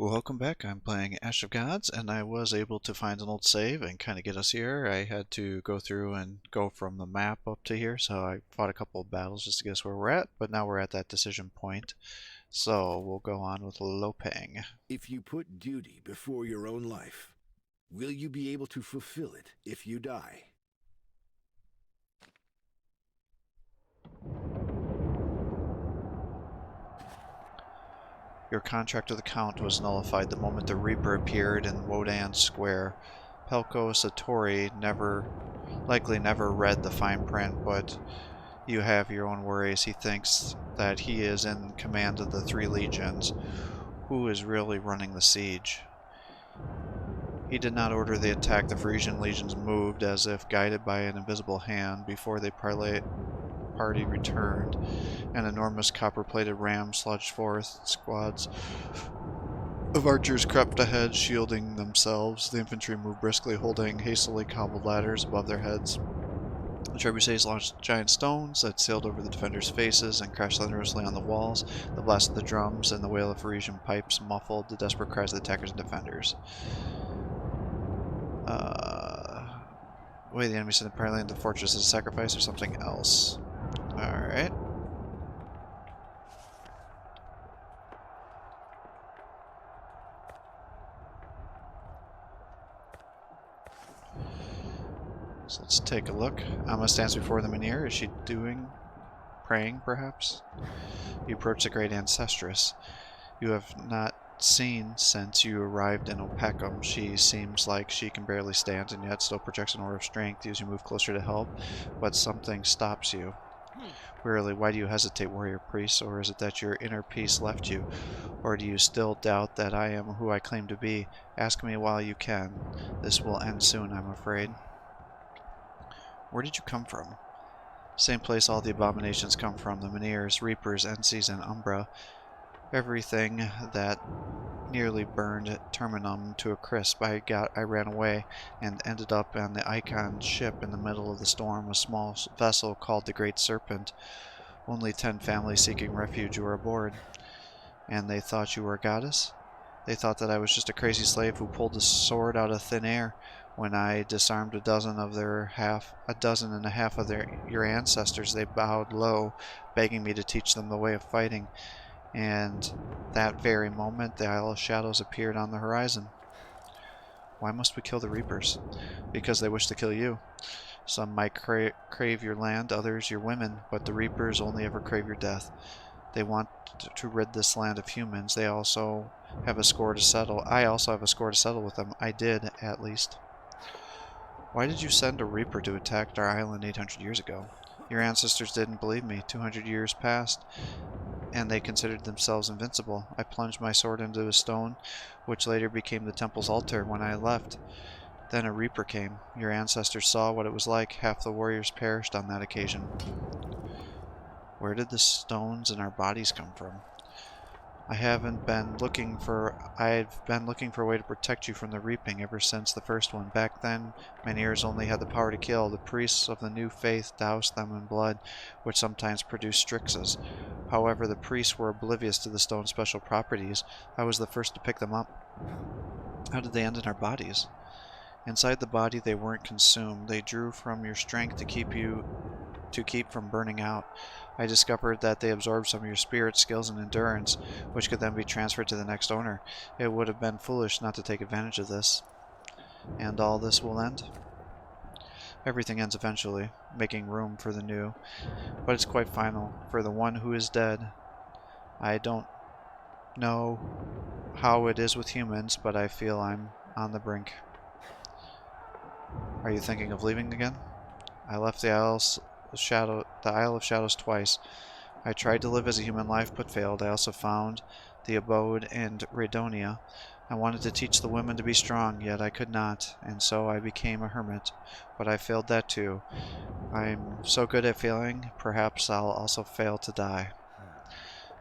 Welcome back. I'm playing Ash of Gods, and I was able to find an old save and kind of get us here. I had to go through and go from the map up to here, so I fought a couple of battles just to guess where we're at, but now we're at that decision point. So we'll go on with Lopang. If you put duty before your own life, will you be able to fulfill it if you die? Your contract with the Count was nullified the moment the Reaper appeared in Wodan Square. Pelko Satori likely never read the fine print, but you have your own worries. He thinks that he is in command of the three legions. Who is really running the siege? He did not order the attack. The Frisian legions moved as if guided by an invisible hand before the party returned. An enormous copper-plated ram sludged forth. Squads of archers crept ahead, shielding themselves. The infantry moved briskly, holding hastily cobbled ladders above their heads. The trebuchets launched giant stones that sailed over the defenders' faces and crashed thunderously on the walls. The blast of the drums and the wail of Frisian pipes muffled the desperate cries of the attackers and defenders. Wait, the enemy sent apparently into the fortress as a sacrifice or something else. Alright. So let's take a look. Amma stands before the menhir. Is she praying perhaps? You approach the great ancestress. You have not seen since you arrived in Opacum. She seems like she can barely stand and yet still projects an aura of strength as you move closer to help, but something stops you. Wearily, why do you hesitate, warrior priest? Or is it that your inner peace left you? Or do you still doubt that I am who I claim to be? Ask me while you can. This will end soon, I'm afraid. Where did you come from? Same place all the abominations come from, the Menhirs, Reapers, Ensees, and Umbra. Everything that nearly burned Terminum to a crisp. I ran away and ended up on the Icon ship in the middle of the storm, a small vessel called the Great Serpent. Only 10 families seeking refuge were aboard. And they thought you were a goddess? They thought that I was just a crazy slave who pulled a sword out of thin air. When I disarmed a dozen and a half of your ancestors, they bowed low, begging me to teach them the way of fighting. And that very moment, the Isle of Shadows appeared on the horizon. Why must we kill the Reapers? Because they wish to kill you. Some might crave your land, others your women, but the Reapers only ever crave your death. They want to rid this land of humans. They also have a score to settle. I also have a score to settle with them. I did, at least. Why did you send a Reaper to attack our island 800 years ago? Your ancestors didn't believe me. 200 years passed, and they considered themselves invincible. I plunged my sword into a stone, which later became the temple's altar when I left. Then a Reaper came. Your ancestors saw what it was like. Half the warriors perished on that occasion. Where did the stones in our bodies come from? I've been looking for a way to protect you from the reaping ever since the first one. Back then, Menhirs only had the power to kill. The priests of the new faith doused them in blood, which sometimes produced strixes. However, the priests were oblivious to the stone's special properties. I was the first to pick them up. How did they end in our bodies? Inside the body, they weren't consumed. They drew from your strength to keep from burning out. I discovered that they absorbed some of your spirit, skills, and endurance, which could then be transferred to the next owner. It would have been foolish not to take advantage of this. And all this will end? Everything ends eventually, making room for the new. But it's quite final. For the one who is dead, I don't know how it is with humans, but I feel I'm on the brink. Are you thinking of leaving again? I left the Isle of Shadows twice. I tried to live as a human life, but failed. I also found the abode in Radonia. I wanted to teach the women to be strong, yet I could not, and so I became a hermit. But I failed that too. I'm so good at failing, perhaps I'll also fail to die.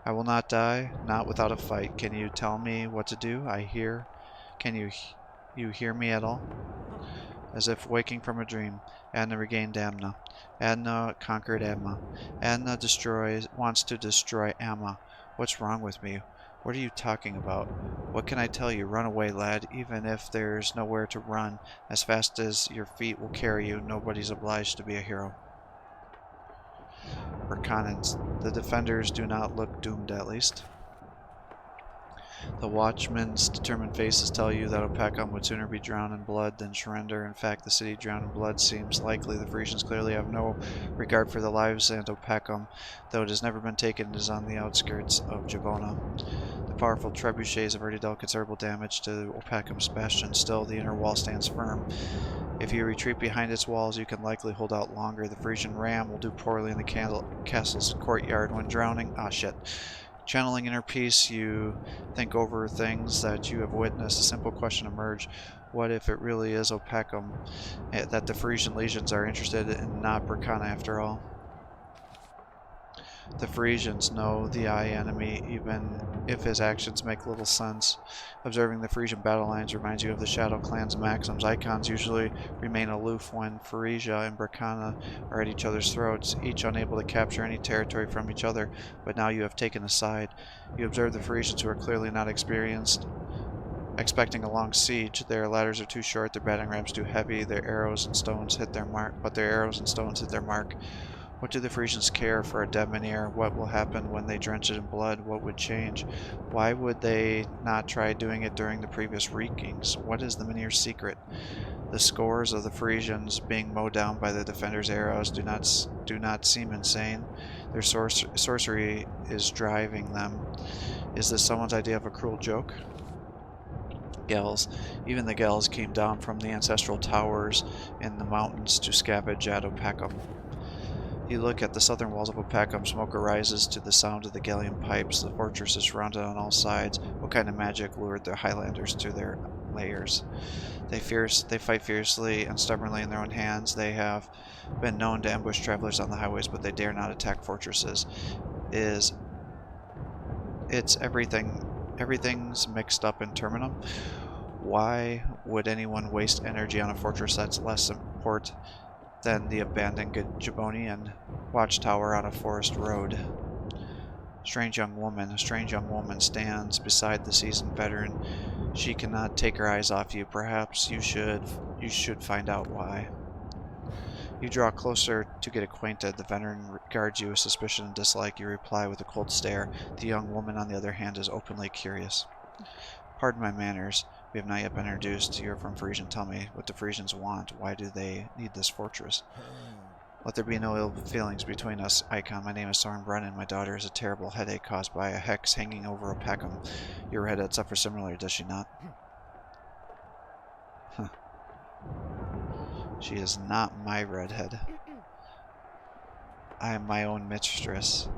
I will not die, not without a fight. Can you tell me what to do? Can you hear me at all? As if waking from a dream, Adna regained Amna. Adna conquered Amma. Adna wants to destroy Amma. What's wrong with me? What are you talking about? What can I tell you? Run away, lad, even if there's nowhere to run. As fast as your feet will carry you, nobody's obliged to be a hero. Urkanans. The defenders do not look doomed, at least. The watchman's determined faces tell you that Opakam would sooner be drowned in blood than surrender. In fact, the city drowned in blood seems likely. The Frisians clearly have no regard for the lives and Opakam, though it has never been taken. It is on the outskirts of Javona. The powerful trebuchets have already dealt considerable damage to Opakam's bastion. Still, the inner wall stands firm. If you retreat behind its walls, you can likely hold out longer. The Frisian ram will do poorly in the castle's courtyard when drowning. Ah, shit. Channeling inner peace, you think over things that you have witnessed. A simple question emerged. What if it really is Opakam that the Frisian legions are interested in, not Burkana after all? The Frisians know the eye enemy, even if his actions make little sense. Observing the Frisian battle lines reminds you of the Shadow Clan's maxims. Icons usually remain aloof when Frisia and Burkana are at each other's throats, each unable to capture any territory from each other, but now you have taken a side. You observe the Frisians, who are clearly not experienced, expecting a long siege. Their ladders are too short, their battering rams too heavy, their arrows and stones hit their mark. What do the Frisians care for a dead Mynheer? What will happen when they drench it in blood? What would change? Why would they not try doing it during the previous wreakings? What is the Mynheer's secret? The scores of the Frisians being mowed down by the defenders' arrows do not seem insane. Their sorcery is driving them. Is this someone's idea of a cruel joke? Gels. Even the Gels came down from the ancestral towers in the mountains to scavenge at Opakam. You look at the southern walls of Opakam. Smoke arises to the sound of the Gallian pipes. The fortress is surrounded on all sides. What kind of magic lured the Highlanders to their lairs? They fight fiercely and stubbornly in their own hands. They have been known to ambush travelers on the highways, but they dare not attack fortresses. Everything's mixed up in Terminum. Why would anyone waste energy on a fortress that's less important than the abandoned Jabonian watchtower on a forest road? A strange young woman stands beside the seasoned veteran. She cannot take her eyes off you. Perhaps you should find out why. You draw closer to get acquainted. The veteran regards you with suspicion and dislike. You reply with a cold stare. The young woman, on the other hand, is openly curious. Pardon my manners. We have not yet been introduced. You're from Frisian. Tell me what the Frisians want. Why do they need this fortress? Let there be no ill feelings between us, Icon. My name is Soren Brennan. My daughter has a terrible headache caused by a hex hanging over Opakam. Your redhead suffers similarly, does she not? Huh. She is not my redhead. I am my own mistress.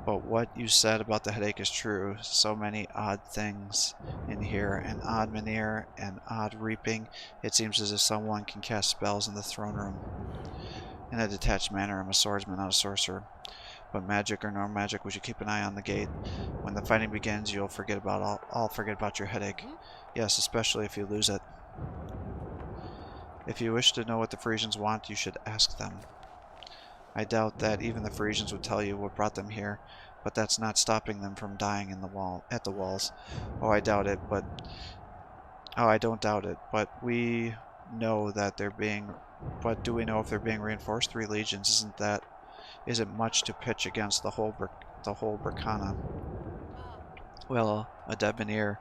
But what you said about the headache is true. So many odd things in here. An odd Mynheer, an odd reaping. It seems as if someone can cast spells in the throne room. In a detached manner, I'm a swordsman, not a sorcerer. But magic or no magic, we should keep an eye on the gate. When the fighting begins, you'll forget about I'll forget about your headache. Yes, especially if you lose it. If you wish to know what the Frisians want, you should ask them. I doubt that even the Frisians would tell you what brought them here, but that's not stopping them from dying at the walls. I don't doubt it, but we know that they're being. But do we know if they're being reinforced? 3 legions isn't much to pitch against the whole Burkana. Well, a dead Mynheer,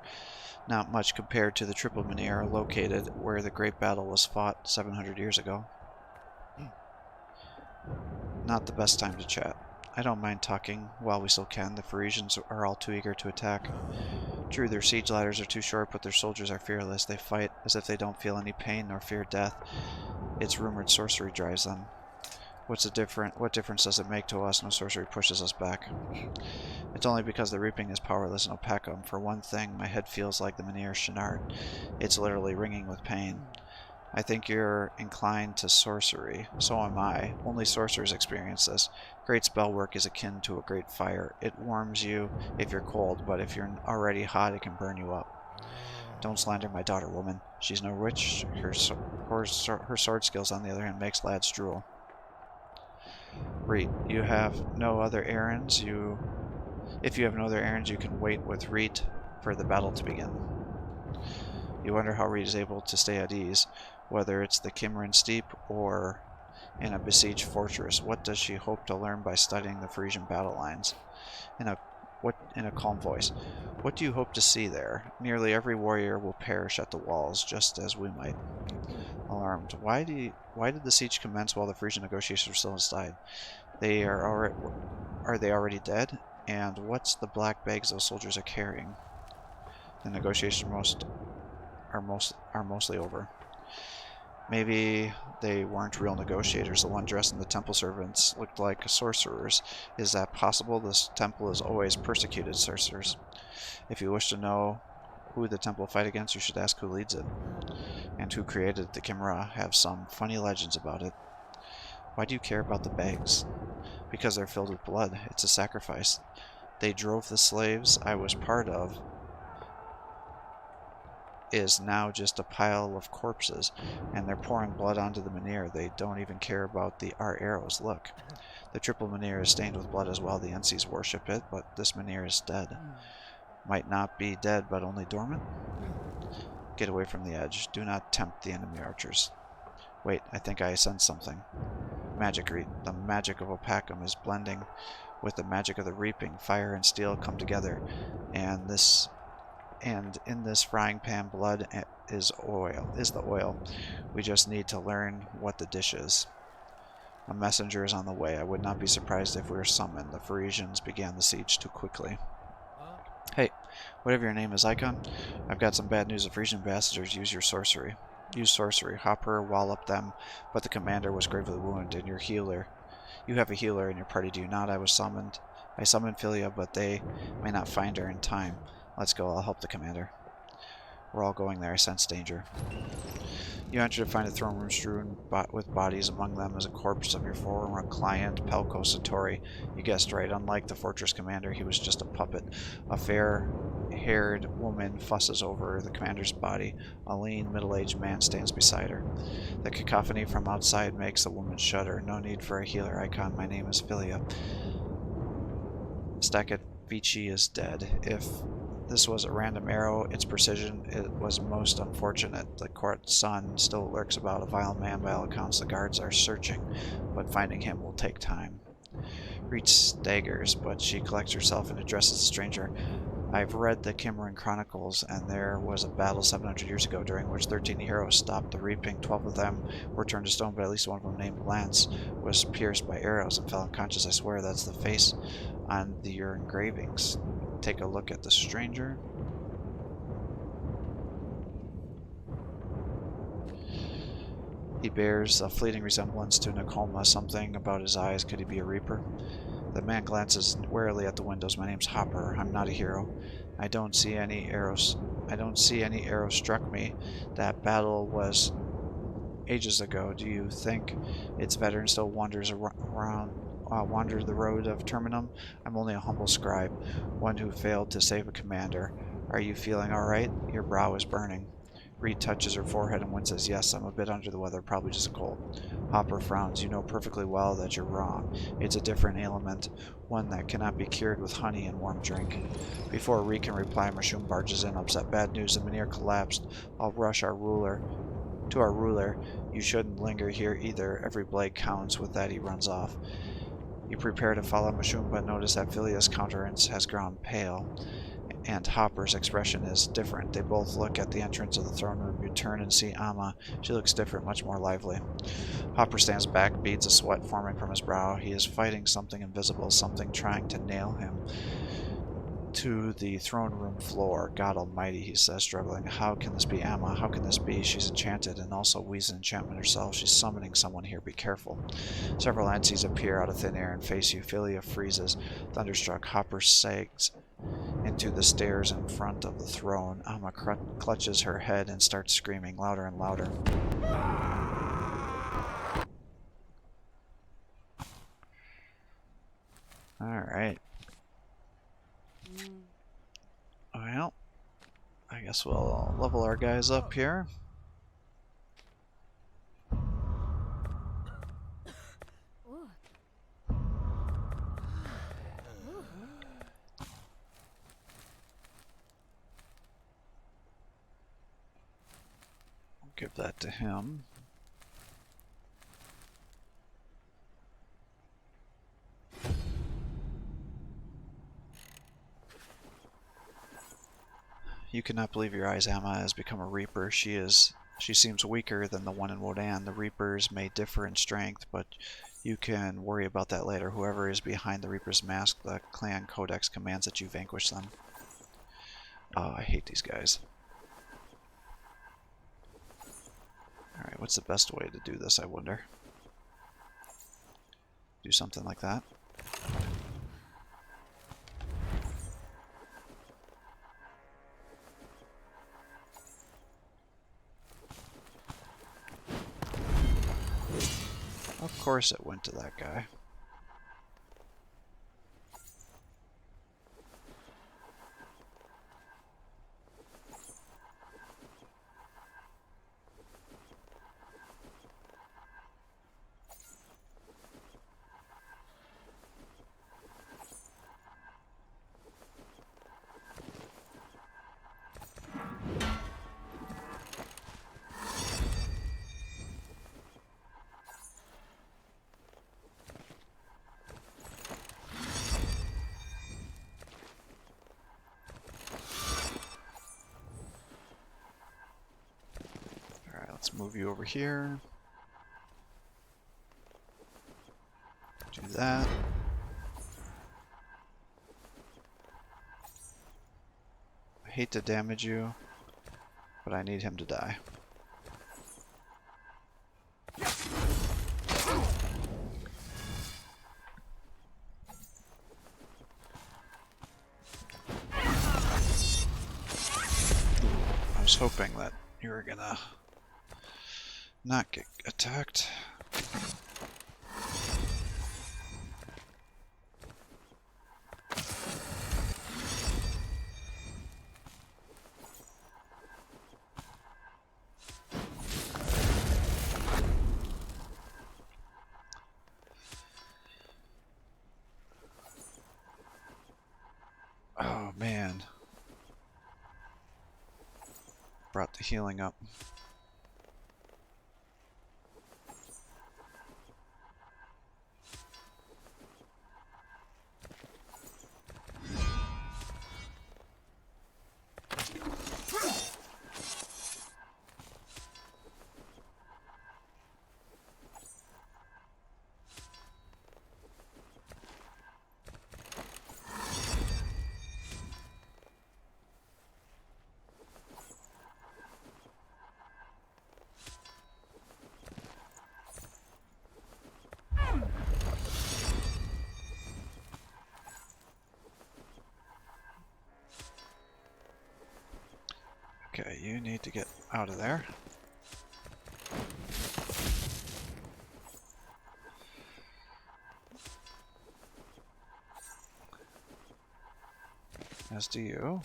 not much compared to the triple Mynheer located where the great battle was fought 700 years ago. Not the best time to chat. I don't mind talking while we still can. The Frisians are all too eager to attack. True, their siege ladders are too short, but their soldiers are fearless. They fight as if they don't feel any pain nor fear death. It's rumored sorcery drives them. What difference does it make to us? No sorcery pushes us back. It's only because the reaping is powerless in Opakam. For one thing, my head feels like the Mynheer Chenard. It's literally ringing with pain. I think you're inclined to sorcery. So am I. Only sorcerers experience this. Great spell work is akin to a great fire. It warms you if you're cold, but if you're already hot, it can burn you up. Don't slander my daughter, woman. She's no witch. Her sword skills, on the other hand, makes lads drool. Reed, you have no other errands. You If you have no other errands, you can wait with Reet for the battle to begin. You wonder how Reet is able to stay at ease, whether it's the Kimmerin Steep or in a besieged fortress. What does she hope to learn by studying the Frisian battle lines? In a calm voice. What do you hope to see there? Nearly every warrior will perish at the walls, just as we might. Alarmed. Why did the siege commence while the Frisian negotiations were still inside? Are they already dead? And what's the black bags those soldiers are carrying? The negotiations are mostly over. Maybe they weren't real negotiators. The one dressed in the temple servants looked like sorcerers. Is that possible? This temple has always persecuted sorcerers. If you wish to know who the temple fight against, you should ask who leads it. And who created the Chimera have some funny legends about it. Why do you care about the bags? Because they're filled with blood. It's a sacrifice. They drove the slaves I was part of is now just a pile of corpses, and they're pouring blood onto the menhir. They don't even care about our arrows. Look, the triple menhir is stained with blood as well. The NCs worship it, but this menhir is dead. Might not be dead, but only dormant? Get away from the edge. Do not tempt the enemy archers. Wait, I think I sense something. Magic, Reet. The magic of Opacum is blending with the magic of the reaping. Fire and steel come together, and in this frying pan blood is the oil. We just need to learn what the dish is. A messenger is on the way. I would not be surprised if we were summoned. The Frisians began the siege too quickly. Hey, whatever your name is, Icon, I've got some bad news. The Frisian ambassadors use sorcery. Hopper walloped them, but the commander was gravely wounded, and your healer. You have a healer in your party, do you not? I summoned Philia, but they may not find her in time. Let's go, I'll help the commander. We're all going there, I sense danger. You enter to find a throne room strewn with bodies. Among them is a corpse of your former client, Pelko Satori. You guessed right, unlike the fortress commander, he was just a puppet. A fair-haired woman fusses over the commander's body. A lean, middle-aged man stands beside her. The cacophony from outside makes the woman shudder. No need for a healer, Icon. My name is Philia. Stacket Vici is dead. If this was a random arrow, its precision was most unfortunate. The court's son still lurks about, a vile man by all accounts. The guards are searching, but finding him will take time. Reach staggers, but she collects herself and addresses the stranger. I've read the Kimmerin Chronicles, and there was a battle 700 years ago during which 13 heroes stopped the reaping. 12 of them were turned to stone, but at least one of them, named Lance, was pierced by arrows and fell unconscious. I swear that's the face on your engravings. Take a look at the stranger. He bears a fleeting resemblance to Nakoma. Something about his eyes. Could he be a reaper? The man glances warily at the windows. My name's Hopper. I'm not a hero. I don't see any arrows struck me. That battle was ages ago. Do you think its veteran still wanders the road of Terminum? I'm only a humble scribe, one who failed to save a commander. Are you feeling all right? Your brow is burning. Reed touches her forehead and winces. Yes, I'm a bit under the weather, probably just a cold. Hopper frowns. You know perfectly well that you're wrong. It's a different ailment, one that cannot be cured with honey and warm drink. Before Reed can reply, Mashum barges in, upset. Bad news, the Menhir collapsed. I'll rush to our ruler. You shouldn't linger here either. Every blade counts. With that, he runs off. You prepare to follow Mashum, but notice that Philia's countenance has grown pale, and Hopper's expression is different. They both look at the entrance of the throne room. You turn and see Amma. She looks different, much more lively. Hopper stands back, beads of sweat forming from his brow. He is fighting something invisible, something trying to nail him to the throne room floor. God almighty, he says, struggling. How can this be Amma? How can this be? She's enchanted, and also weaves an enchantment herself. She's summoning someone here. Be careful. Several entities appear out of thin air and face you. Philia freezes. Thunderstruck, Hopper sags into the stairs in front of the throne. Amma clutches her head and starts screaming louder and louder. Alright. Well, I guess we'll level our guys up here. Give that to him. You cannot believe your eyes. Amma has become a Reaper. She seems weaker than the one in Wodan. The Reapers may differ in strength, but you can worry about that later. Whoever is behind the Reaper's mask, the clan codex commands that you vanquish them. Oh, I hate these guys. Alright, what's the best way to do this, I wonder? Do something like that. Of course it went to that guy. Let's move you over here. Do that. I hate to damage you, but I need him to die. I was hoping that you were gonna not get attacked. Oh man. Brought the healing up. Okay, you need to get out of there. As do you.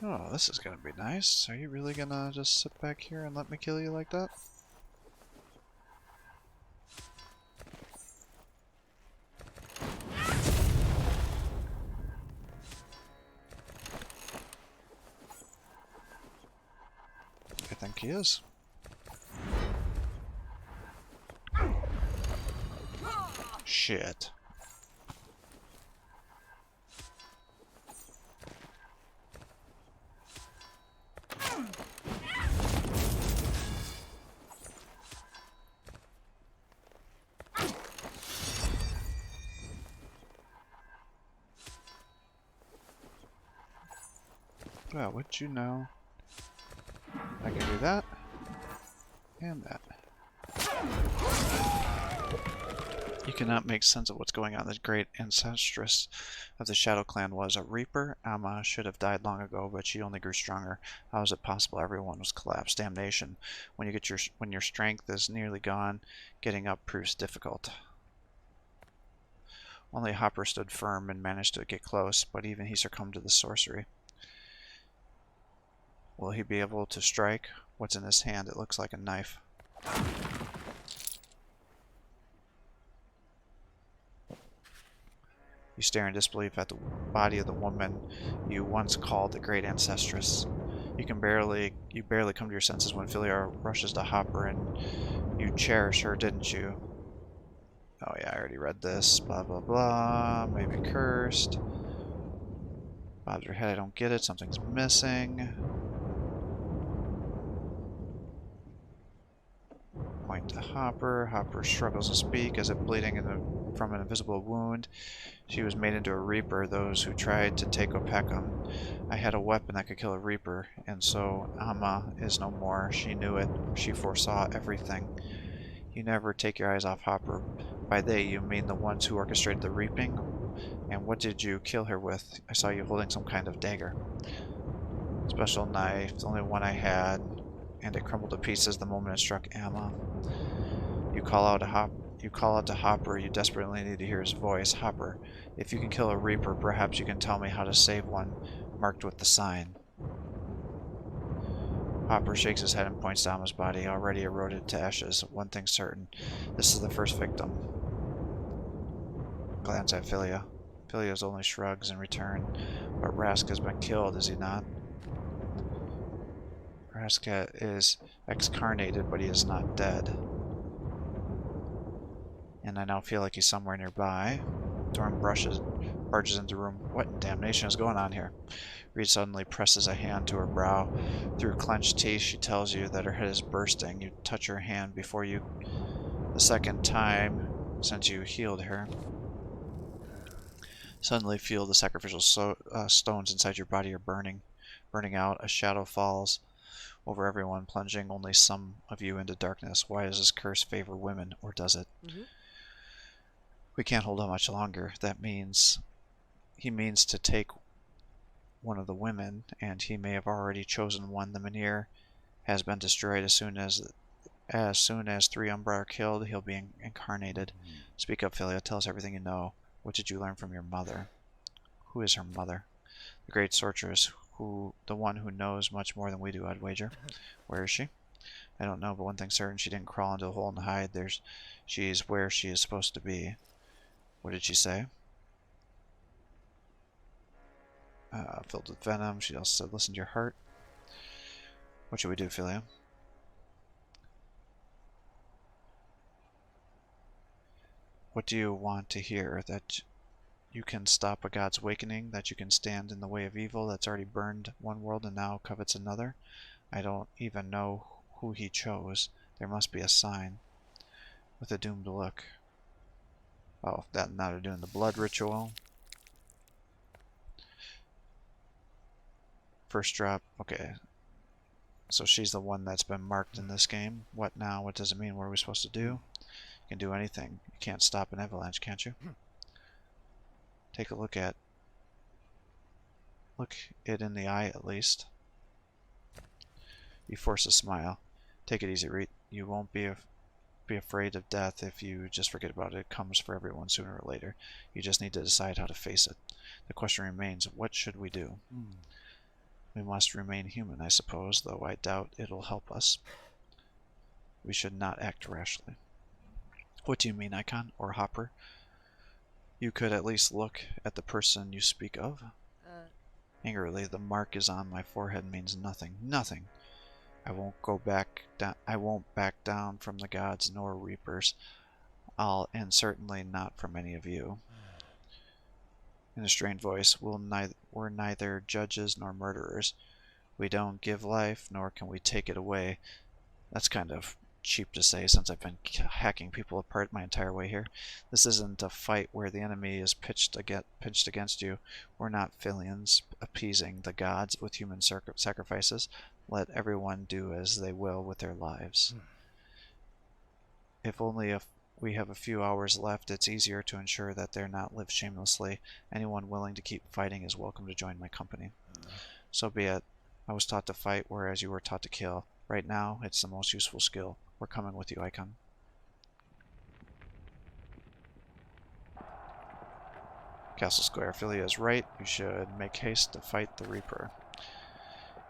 Oh, this is gonna be nice. Are you really gonna just sit back here and let me kill you like that? I think he is. Shit. Well, would you know? I can do that. And that. You cannot make sense of what's going on. The great ancestress of the Shadow Clan was a Reaper. Amma should have died long ago, but she only grew stronger. How is it possible everyone was collapsed? Damnation. When your strength is nearly gone, getting up proves difficult. Only Hopper stood firm and managed to get close, but even he succumbed to the sorcery. Will he be able to strike? What's in his hand? It looks like a knife. You stare in disbelief at the body of the woman you once called the great ancestress. You barely come to your senses when Philia rushes to Hopper, and you cherish her, didn't you? Oh yeah, I already read this. Blah blah blah. Maybe cursed. Bob's your head. I don't get it. Something's missing. Point to Hopper. Hopper struggles to speak as if bleeding from an invisible wound. She was made into a Reaper, those who tried to take Opekam. I had a weapon that could kill a Reaper, and so Amma is no more. She knew it. She foresaw everything. You never take your eyes off Hopper. By they, you mean the ones who orchestrated the reaping? And what did you kill her with? I saw you holding some kind of dagger. Special knife, the only one I had, and it crumbled to pieces the moment it struck Amma. You call out to Hopper. You desperately need to hear his voice. Hopper, if you can kill a Reaper, perhaps you can tell me how to save one marked with the sign. Hopper shakes his head and points to Amma's body, already eroded to ashes. One thing's certain. This is the first victim. Glance at Philia. Philia's only shrugs in return. But Rask has been killed, is he not? Rask is excarnated, but he is not dead. And I now feel like he's somewhere nearby. Dorn barges into the room. What in damnation is going on here? Reed suddenly presses a hand to her brow. Through clenched teeth, she tells you that her head is bursting. You touch her hand before you, the second time since you healed her. Suddenly feel the sacrificial stones inside your body are burning out. A shadow falls over everyone, plunging only some of you into darkness. Why does this curse favor women, or does it? We can't hold on much longer. That means he means to take one of the women, and he may have already chosen one. The Menhir has been destroyed. As soon as 3 Umbra are killed, he'll be incarnated. Speak up, Philia. Tell us everything you know. What did you learn from your mother? Who is her mother? The great sorceress, the one who knows much more than we do, I'd wager. Where is she? I don't know, but one thing's certain. She didn't crawl into a hole and hide. She's where she is supposed to be. What did she say? Filled with venom. She also said, listen to your heart. What should we do, Philia? What do you want to hear? That you can stop a god's awakening? That you can stand in the way of evil that's already burned one world and now covets another? I don't even know who he chose. There must be a sign. With a doomed look. Oh, now they're doing the blood ritual. First drop. Okay. So she's the one that's been marked in this game. What now? What does it mean? What are we supposed to do? You can do anything. You can't stop an avalanche, can't you? Take a look it in the eye at least. You force a smile. Take it easy, Reed. You won't be afraid of death if you just forget about it. It comes for everyone sooner or later. You just need to decide how to face it. The question remains, what should we do? We must remain human, I suppose, though I doubt it'll help us. We should not act rashly. What do you mean, Icon? Or Hopper? You could at least look at the person you speak of. Angrily, the mark is on my forehead means nothing. Nothing! I won't back down from the gods nor reapers. And certainly not from any of you. In a strained voice, we're neither judges nor murderers. We don't give life, nor can we take it away. That's kind of cheap to say since I've been hacking people apart my entire way here. This isn't a fight where the enemy is pitched against you. We're not Filians appeasing the gods with human sacrifices. Let everyone do as they will with their lives. If only we have a few hours left, it's easier to ensure that they're not lived shamelessly. Anyone willing to keep fighting is welcome to join my company. So be it. I was taught to fight, whereas you were taught to kill. Right now, it's the most useful skill. We're coming with you, Icon. Castle Square. Philia is right. You should make haste to fight the Reaper.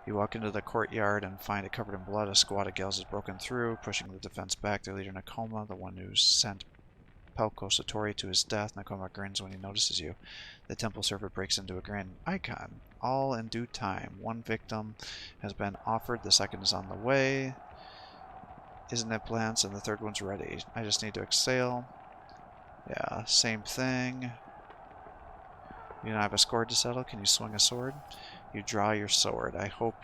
You walk into the courtyard and find it covered in blood. A squad of Gales has broken through, pushing the defense back. Their leader, Nakoma, the one who sent Pelko Satori to his death. Nakoma grins when he notices you. The temple servant breaks into a grin. Icon, all in due time. One victim has been offered, the second is on the way. Isn't it plans? And the third one's ready. I just need to exhale. Yeah, same thing. You don't have a score to settle? Can you swing a sword? You draw your sword. I hope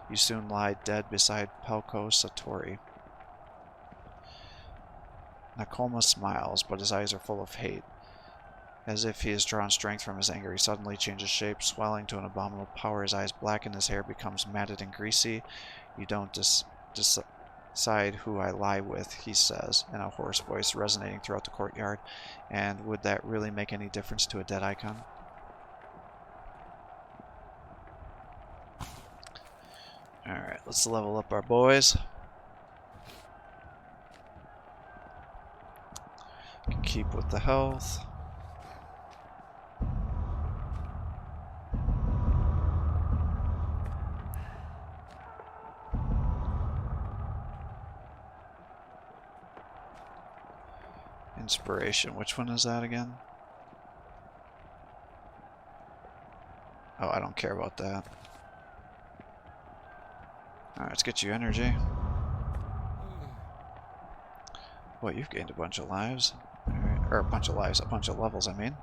you soon lie dead beside Pelko Satori. Nakoma smiles, but his eyes are full of hate. As if he has drawn strength from his anger, he suddenly changes shape, swelling to an abominable power. His eyes blacken, his hair becomes matted and greasy. You don't decide who I lie with, he says, in a hoarse voice resonating throughout the courtyard. And would that really make any difference to a dead icon? Alright, let's level up our boys. Can keep with the health. Inspiration, which one is that again? Oh, I don't care about that. Alright, let's get you energy. What, you've gained a bunch of lives. Alright, or a bunch of lives, a bunch of levels, I mean.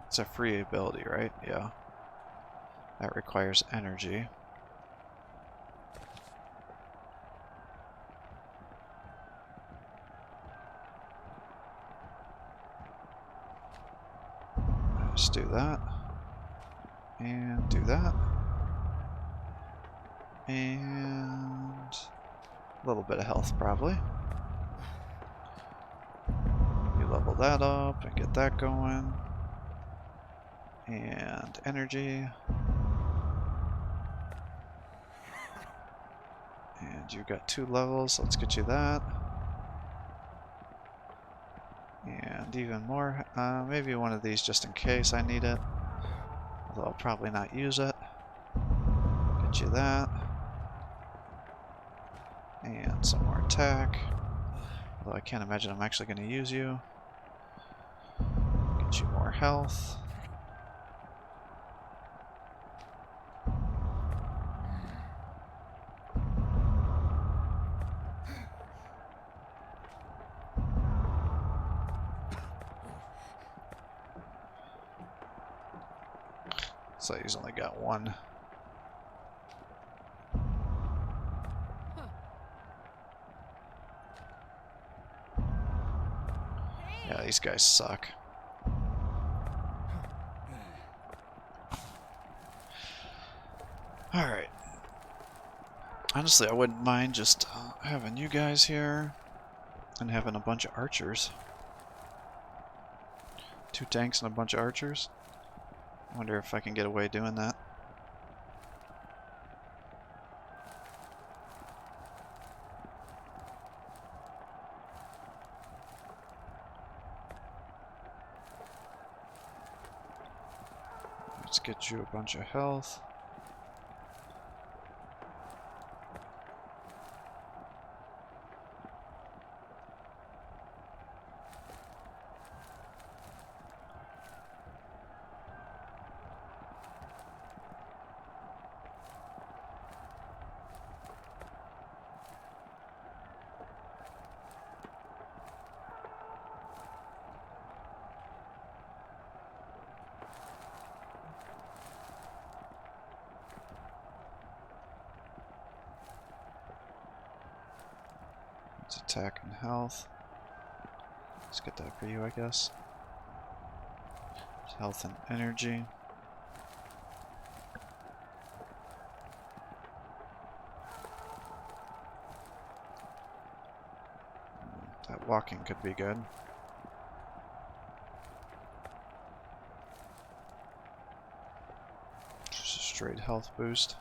It's a free ability, right? Yeah. That requires energy. Let's do that. And do that. And a little bit of health, probably. You level that up and get that going. And energy. And you got 2 levels. Let's get you that. And even more. Maybe one of these just in case I need it. Although I'll probably not use it. Get you that. And some more attack. Although I can't imagine I'm actually going to use you. Get you more health. So he's only got 1. Yeah, these guys suck. Alright. Honestly, I wouldn't mind just having you guys here and having a bunch of archers. 2 tanks and a bunch of archers. I wonder if I can get away doing that. Let's get you a bunch of health. It's attack and health. Let's get that for you, I guess. It's health and energy. That walking could be good. Just a straight health boost.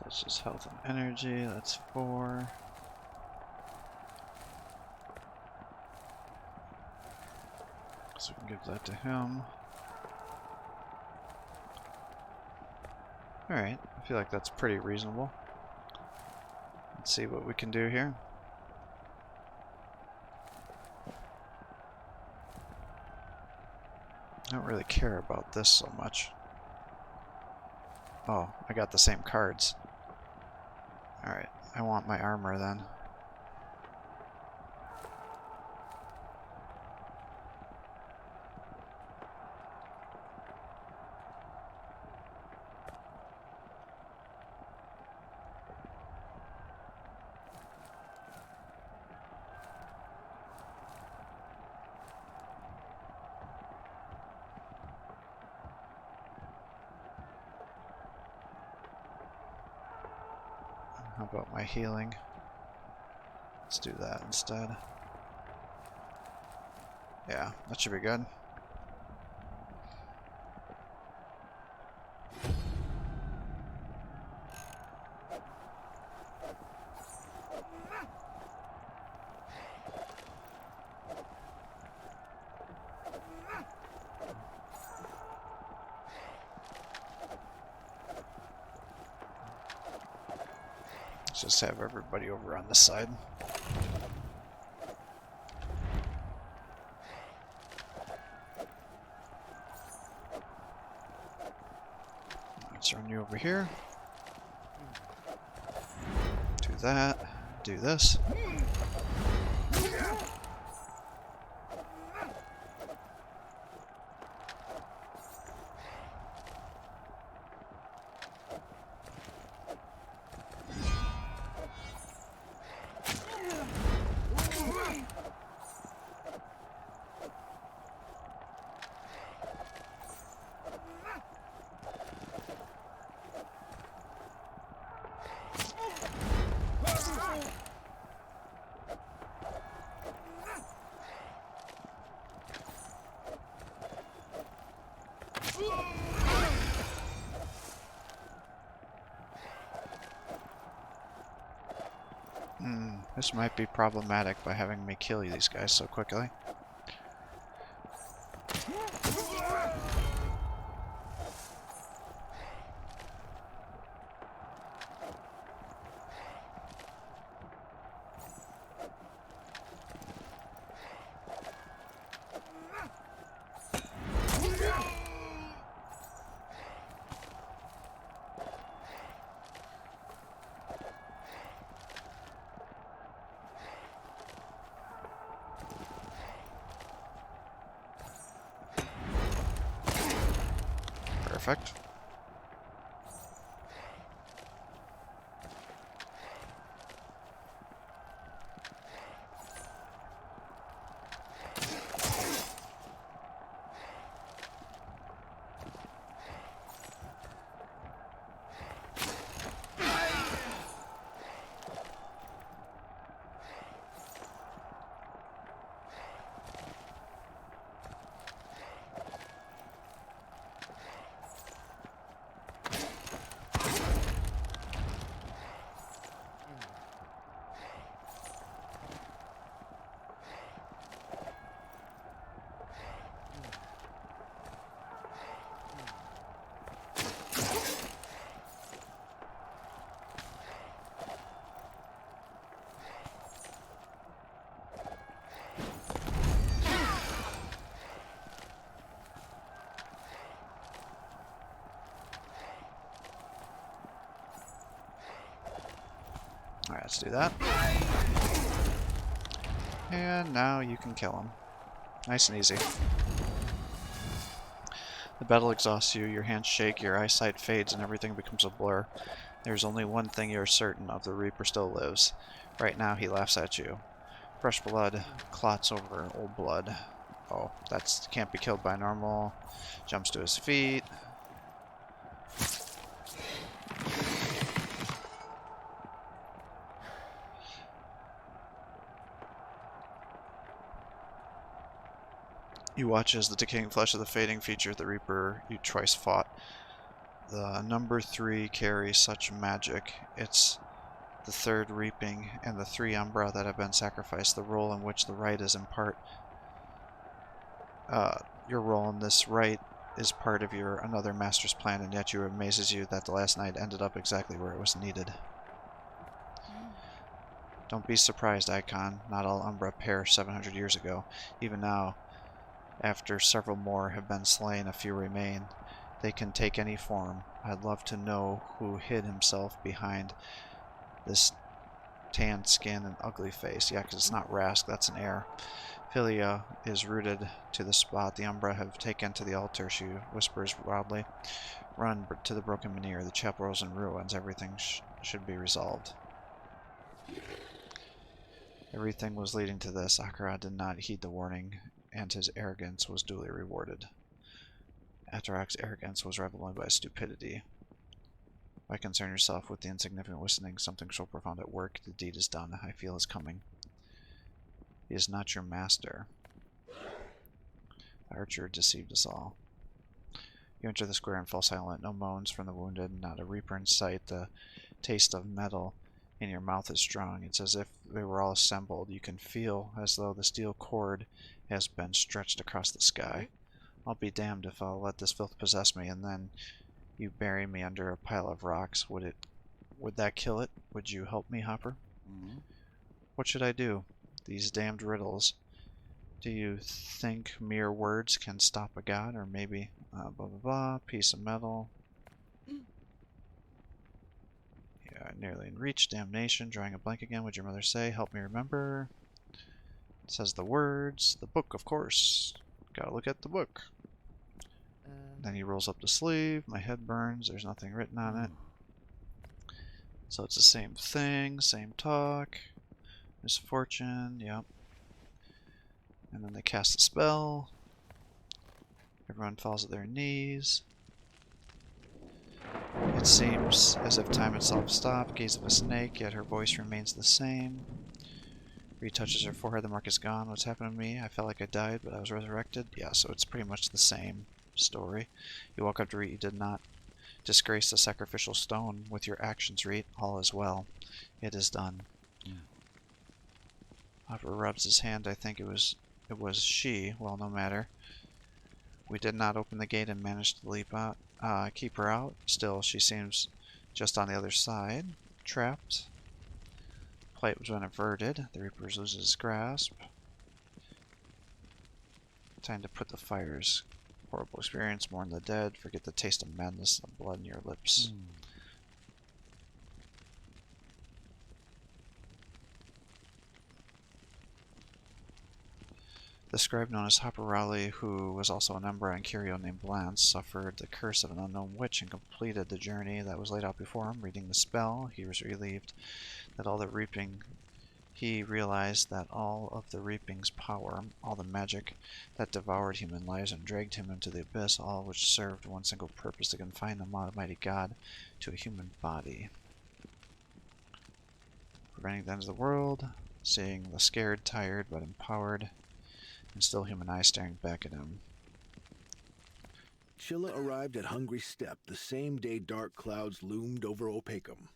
That's just health and energy. That's 4. So we can give that to him. Alright, I feel like that's pretty reasonable. Let's see what we can do here. I don't really care about this so much. Oh, I got the same cards. Alright, I want my armor then. How about my healing? Let's do that instead. Yeah, that should be good. Let's just have everybody over on this side. Let's run you over here. Do that. Do this. This might be problematic by having me kill these guys so quickly. Perfect. Let's do that. And now you can kill him. Nice and easy. The battle exhausts you, your hands shake, your eyesight fades, and everything becomes a blur. There's only one thing you're certain of: the Reaper still lives. Right now he laughs at you. Fresh blood clots over old blood. Oh, that can't be killed by normal. Jumps to his feet. You watch as the decaying flesh of the fading feature of the Reaper you twice fought. The number 3 carries such magic. It's the third reaping, and the 3 Umbra that have been sacrificed, the role in which the rite is in part. Your role in this rite is part of your another master's plan, and yet it amazes you that the last night ended up exactly where it was needed. Don't be surprised, Icon. Not all Umbra perished 700 years ago. Even now, after several more have been slain, a few remain. They can take any form. I'd love to know who hid himself behind this tanned skin and ugly face. Yeah, because it's not Rask, that's an heir. Philia is rooted to the spot the Umbra have taken to the altar, she whispers wildly. Run to the broken menhir. The chapel is in ruins. Everything should be resolved. Everything was leading to this. Akara did not heed the warning, and his arrogance was duly rewarded. Atarak's arrogance was rivaled by stupidity. Why concern yourself with the insignificant whistling? Something so profound at work. The deed is done. I feel his coming. He is not your master. The archer deceived us all. You enter the square and fall silent. No moans from the wounded, not a reaper in sight. The taste of metal in your mouth is strong. It's as if they were all assembled. You can feel as though the steel cord has been stretched across the sky. I'll be damned if I'll let this filth possess me, and then you bury me under a pile of rocks. Would that kill it? Would you help me, Hopper? What should I do? These damned riddles. Do you think mere words can stop a god? Or maybe, blah blah blah, piece of metal. Yeah, nearly in reach. Damnation. Drawing a blank again. Would your mother say? Help me remember. It says the words. The book, of course. Gotta look at the book. Then he rolls up the sleeve. My head burns. There's nothing written on it. So it's the same thing. Same talk. Misfortune. Yep. And then they cast a spell. Everyone falls at their knees. It seems as if time itself stopped. Gaze of a snake, yet her voice remains the same. Retouches her forehead. The mark is gone. What's happened to me? I felt like I died, but I was resurrected. Yeah, so it's pretty much the same story. You walk up to Reet. You did not disgrace the sacrificial stone with your actions, Reet. All is well. It is done. Hopper rubs his hand. I think it was she. Well, no matter. We did not open the gate and managed to leap out. Keep her out. Still, she seems just on the other side. Trapped. Plate was been averted. The Reaper loses his grasp. Time to put the fires. Horrible experience. Mourn the dead. Forget the taste of madness and blood in your lips. The scribe known as Hopper Raleigh, who was also an Umbra and Curio named Lance, suffered the curse of an unknown witch and completed the journey that was laid out before him. Reading the spell, he was relieved that all the reaping. He realized that all of the reaping's power, all the magic that devoured human lives and dragged him into the abyss, all which served one single purpose: to confine the Almighty God to a human body. Preventing the end of the world, seeing the scared, tired, but empowered, and still human eyes staring back at him. Chilla arrived at Hungry Steppe the same day dark clouds loomed over Opacum.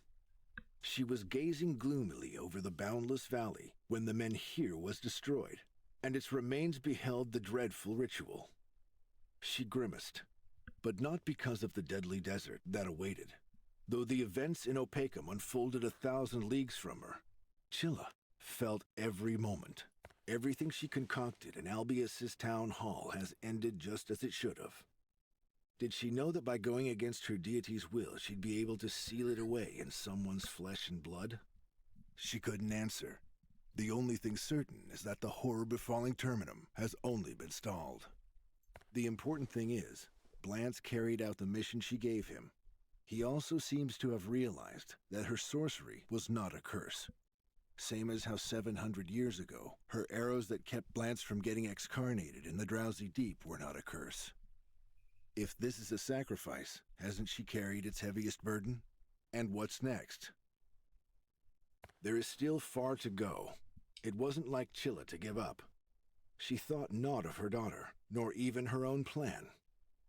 She was gazing gloomily over the boundless valley when the menhir was destroyed, and its remains beheld the dreadful ritual. She grimaced, but not because of the deadly desert that awaited. Though the events in Opacum unfolded 1,000 leagues from her, Chilla felt every moment. Everything she concocted in Albius's town hall has ended just as it should have. Did she know that by going against her deity's will, she'd be able to seal it away in someone's flesh and blood? She couldn't answer. The only thing certain is that the horror befalling Terminum has only been stalled. The important thing is, Blance carried out the mission she gave him. He also seems to have realized that her sorcery was not a curse. Same as how 700 years ago, her arrows that kept Blance from getting excarnated in the drowsy deep were not a curse. If this is a sacrifice, hasn't she carried its heaviest burden? And what's next? There is still far to go. It wasn't like Chilla to give up. She thought not of her daughter, nor even her own plan.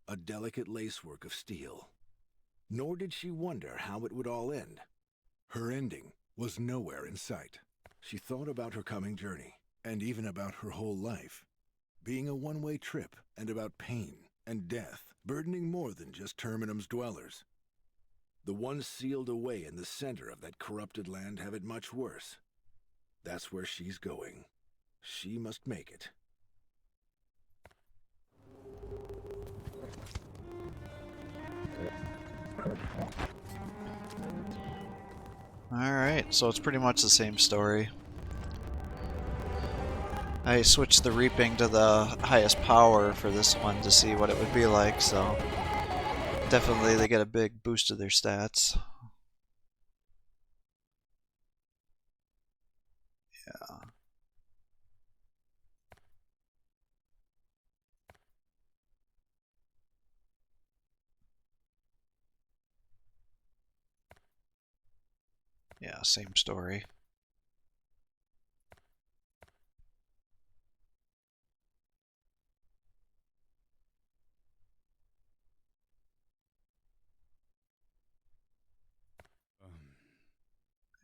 A delicate lacework of steel. Nor did she wonder how it would all end. Her ending was nowhere in sight. She thought about her coming journey, and even about her whole life. Being a one-way trip, and about pain and death, burdening more than just Terminum's dwellers. The ones sealed away in the center of that corrupted land have it much worse. That's where she's going. She must make it. Alright, so it's pretty much the same story. I switched the reaping to the highest power for this one to see what it would be like, so definitely they get a big boost to their stats. Yeah. Yeah, same story.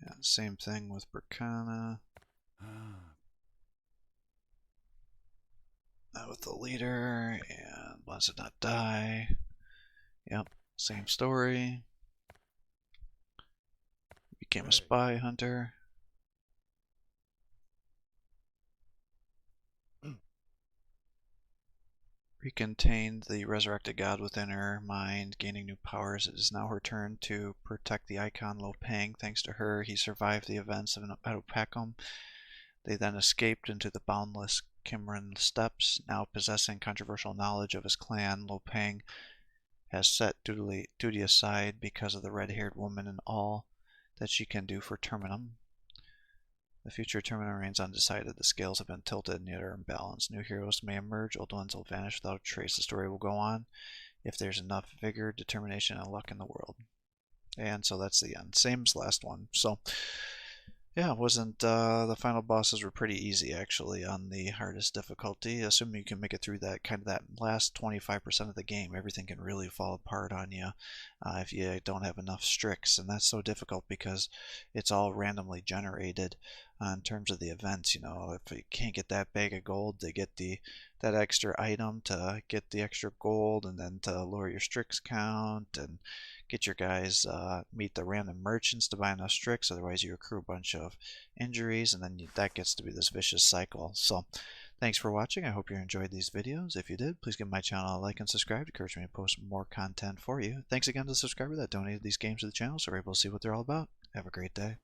Yeah, same thing with Berkana. With the leader, and Blessed Not Die. Yep, same story. Became a spy hunter. Recontained the resurrected god within her mind, gaining new powers. It is now her turn to protect the icon Lo Pang. Thanks to her, he survived the events of Atopacum. They then escaped into the boundless Kimran steppes. Now possessing controversial knowledge of his clan, Lo Pang has set duty aside because of the red-haired woman and all that she can do for Terminum. The future of Terminum remains undecided. The scales have been tilted and yet are imbalanced. New heroes may emerge, old ones will vanish without a trace. The story will go on if there's enough vigor, determination, and luck in the world. And so that's the end. Same as last one. So yeah, it wasn't the final bosses were pretty easy actually on the hardest difficulty. Assuming you can make it through that that last 25% of the game, everything can really fall apart on you if you don't have enough Strix, and that's so difficult because it's all randomly generated in terms of the events. You know, if you can't get that bag of gold to get that extra item to get the extra gold, and then to lower your Strix count and get your guys meet the random merchants to buy enough Strix, otherwise you accrue a bunch of injuries, and then that gets to be this vicious cycle. So thanks for watching. I hope you enjoyed these videos. If you did, please give my channel a like and subscribe to encourage me to post more content for you. Thanks again to the subscriber that donated these games to the channel so we're able to see what they're all about. Have a great day.